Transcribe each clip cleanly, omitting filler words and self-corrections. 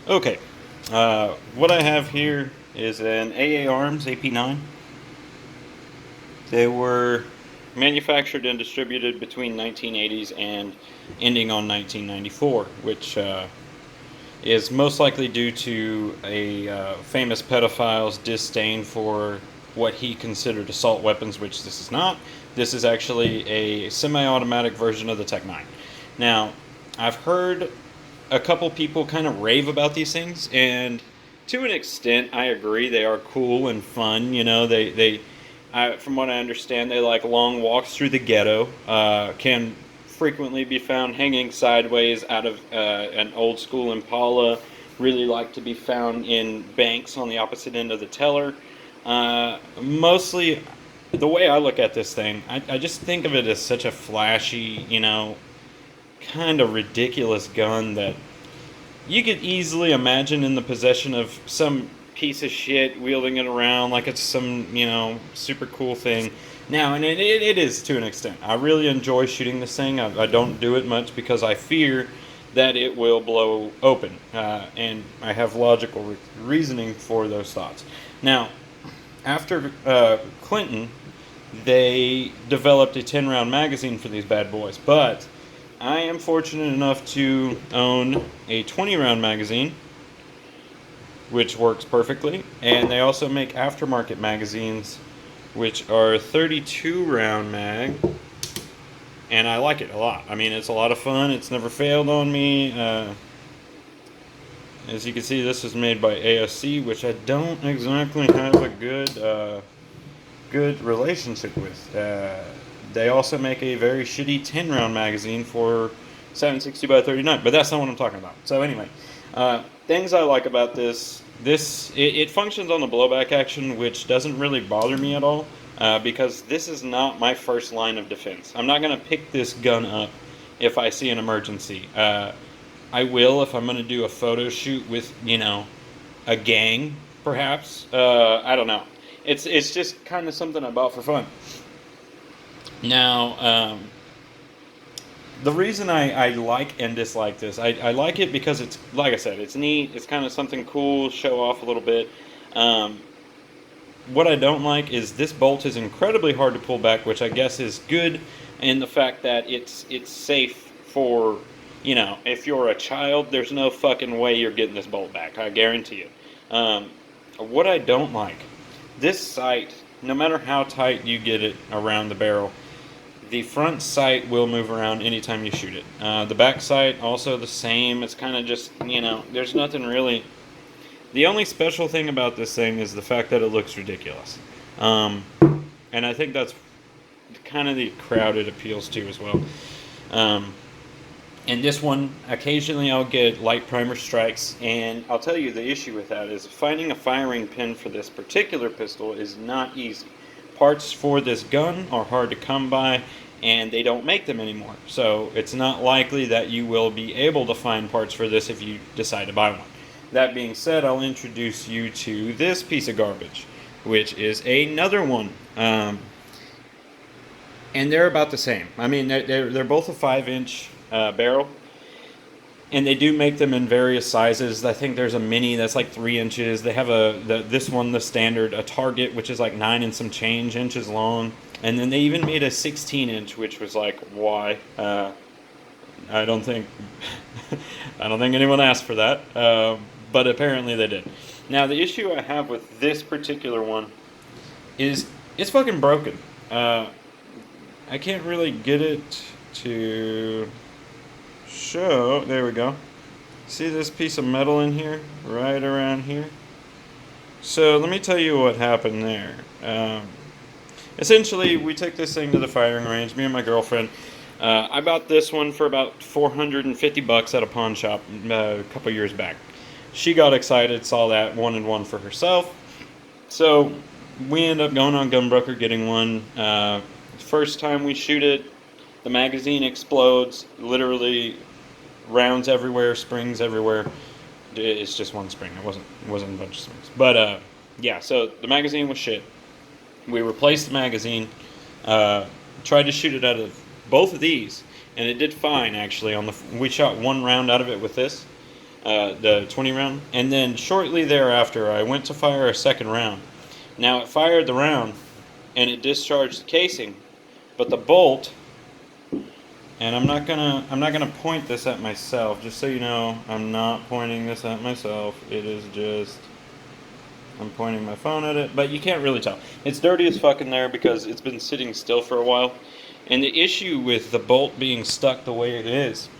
Okay, what I have here is an AA Arms AP9. They were manufactured and distributed between 1980s and ending on 1994, which is most likely due to a famous pedophile's disdain for what he considered assault weapons, which this is not. This is actually a semi-automatic version of the Tech 9. Now, I've heard a couple people kind of rave about these things, and to an extent, I agree. They are cool and fun. You know, from what I understand, they like long walks through the ghetto. Can frequently be found hanging sideways out of an old school Impala. Really like to be found in banks on the opposite end of the teller. Mostly, the way I look at this thing, I just think of it as such a flashy, kind of ridiculous gun that you could easily imagine in the possession of some piece of shit wielding it around like it's some, super cool thing. Now, and it is to an extent. I really enjoy shooting this thing. I don't do it much because I fear that it will blow open. And I have logical reasoning for those thoughts. Now, after Clinton, they developed a 10 round magazine for these bad boys. But I am fortunate enough to own a 20 round magazine, which works perfectly. And they also make aftermarket magazines, which are 32 round mag. And I like it a lot. I mean, it's a lot of fun. It's never failed on me. As you can see, this is made by ASC, which I don't exactly have a good relationship with. They also make a very shitty 10 round magazine for 760 by 39, but that's not what I'm talking about. So anyway, things I like about it functions on the blowback action, which doesn't really bother me at all, because this is not my first line of defense. I'm not going to pick this gun up if I see an emergency. I will if I'm going to do a photo shoot with, a gang, perhaps. I don't know. It's just kind of something I bought for fun. Now, the reason I like and dislike this, I like it because it's, like I said, it's neat. It's kind of something cool, show off a little bit. What I don't like is this bolt is incredibly hard to pull back, which I guess is good in the fact that it's safe for, if you're a child, there's no fucking way you're getting this bolt back. I guarantee it. What I don't like, this sight, no matter how tight you get it around the barrel, the front sight will move around anytime you shoot it. The back sight, also the same. It's kind of just, there's nothing really. The only special thing about this thing is the fact that it looks ridiculous. And I think that's kind of the crowd it appeals to as well. And this one, occasionally I'll get light primer strikes, and I'll tell you the issue with that is finding a firing pin for this particular pistol is not easy. Parts for this gun are hard to come by, and they don't make them anymore. So it's not likely that you will be able to find parts for this if you decide to buy one. That being said, I'll introduce you to this piece of garbage, which is another one. And they're about the same. I mean, they're both a 5-inch barrel, and they do make them in various sizes. I think there's a mini that's like 3 inches. They have this one, the standard, a Target, which is like 9 and some change inches long. And then they even made a 16-inch, which was like, why? I don't think anyone asked for that, but apparently they did. Now, the issue I have with this particular one is it's fucking broken. I can't really get it to show. There we go. See this piece of metal in here? Right around here? So let me tell you what happened there. Essentially, we took this thing to the firing range, me and my girlfriend. I bought this one for about $450 at a pawn shop a couple years back. She got excited, saw that, wanted one for herself. So we end up going on Gunbroker, getting one. First time we shoot it, the magazine explodes, literally rounds everywhere, springs everywhere. It's just one spring. It wasn't a bunch of springs. But yeah, so the magazine was shit. We replaced the magazine, tried to shoot it out of both of these, and it did fine actually. We shot one round out of it with this. the 20 round. And then shortly thereafter, I went to fire a second round. Now it fired the round, and it discharged the casing, but the bolt. And I'm not gonna point this at myself. Just so you know, I'm not pointing this at myself. It is just, I'm pointing my phone at it, but you can't really tell. It's dirty as fuck in there because it's been sitting still for a while. And the issue with the bolt being stuck the way it is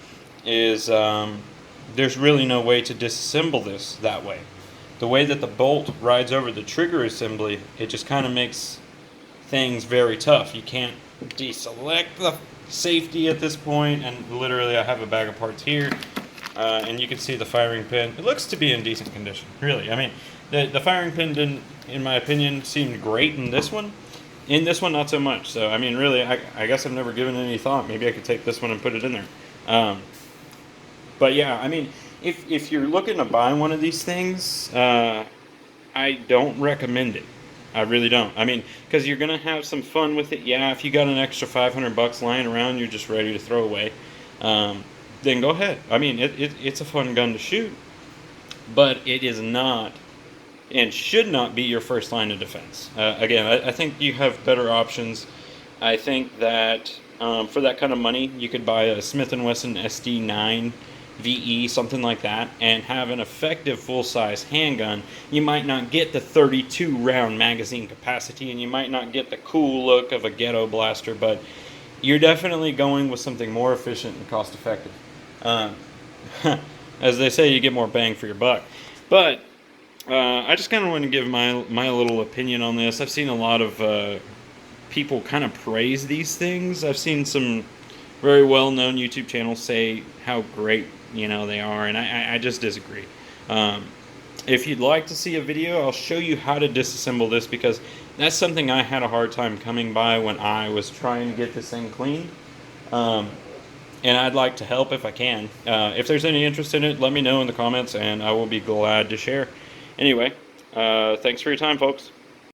there's really no way to disassemble this that way. The way that the bolt rides over the trigger assembly, it just kind of makes things very tough. You can't deselect the safety at this point, and literally I have a bag of parts here, and you can see the firing pin. It looks to be in decent condition, really. I mean, the firing pin didn't, in my opinion, seem great in this one. In this one, not so much. So, I mean, really, I guess I've never given it any thought. Maybe I could take this one and put it in there. But yeah, I mean, if you're looking to buy one of these things, I don't recommend it. I really don't. I mean, because you're going to have some fun with it. Yeah, if you got an extra $500 lying around, you're just ready to throw away, then go ahead. I mean, it's a fun gun to shoot, but it is not and should not be your first line of defense. Again, I think you have better options. I think that for that kind of money, you could buy a Smith & Wesson SD9 VE, something like that, and have an effective full-size handgun. You might not get the 32 round magazine capacity, and you might not get the cool look of a ghetto blaster, but you're definitely going with something more efficient and cost-effective. As they say, you get more bang for your buck. But I just kind of want to give my little opinion on this. I've seen a lot of people kind of praise these things. I've seen some very well-known YouTube channels say how great they are, and I just disagree. If you'd like to see a video, I'll show you how to disassemble this, because that's something I had a hard time coming by when I was trying to get this thing cleaned. And I'd like to help if I can. If there's any interest in it, let me know in the comments, and I will be glad to share. Anyway, thanks for your time, folks.